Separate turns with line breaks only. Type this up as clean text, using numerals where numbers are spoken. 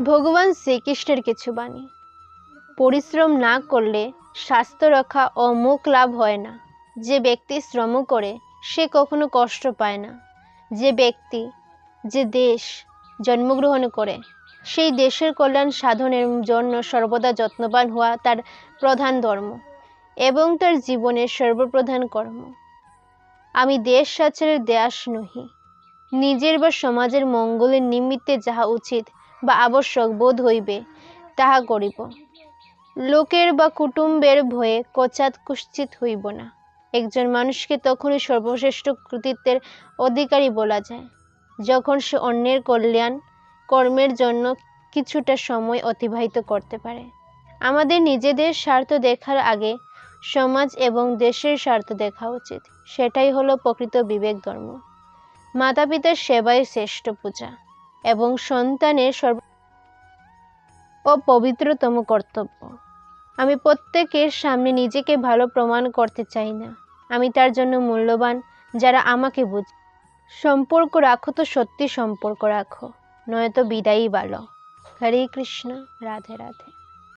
ভগবান শ্রীকৃষ্ণের কিছু বাণী। পরিশ্রম না করলে স্বাস্থ্য রক্ষা ও মুখ লাভ হয় না। যে ব্যক্তি শ্রম করে সে কখনো কষ্ট পায় না। যে ব্যক্তি যে দেশ জন্মগ্রহণ করে সেই দেশের কল্যাণ সাধনের জন্য সর্বদা যত্নবান হওয়া তার প্রধান ধর্ম এবং তার জীবনের সর্বপ্রধান কর্ম। আমি দেশ সাচারের দাস নহি। নিজের বা সমাজের মঙ্গলের নিমিত্তে যাহা উচিত বা আবশ্যক বোধ হইবে তাহা করিব। লোকের বা কুটুম্বের ভয়ে কচাত কুৎসিত হইব না। একজন মানুষকে তখনই সর্বশ্রেষ্ঠ কৃতিত্বের অধিকারী বলা যায় যখন সে অন্যের কল্যাণ কর্মের জন্য কিছুটা সময় অতিবাহিত করতে পারে। আমাদের নিজেদের স্বার্থ দেখার আগে সমাজ এবং দেশের স্বার্থ দেখা উচিত। সেটাই হলো প্রকৃত বিবেক ধর্ম। মাতা পিতার সেবাই শ্রেষ্ঠ পূজা এবং সন্তানের পবিত্রতম কর্তব্য। আমি প্রত্যেকের সামনে নিজেকে ভালো প্রমাণ করতে চাই না। আমি তার জন্য মূল্যবান যারা আমাকে বুঝে। সম্পর্ক রাখো তো সত্যি সম্পর্ক রাখো, নয়তো বিদায়ই ভালো। হরে কৃষ্ণ, রাধে রাধে।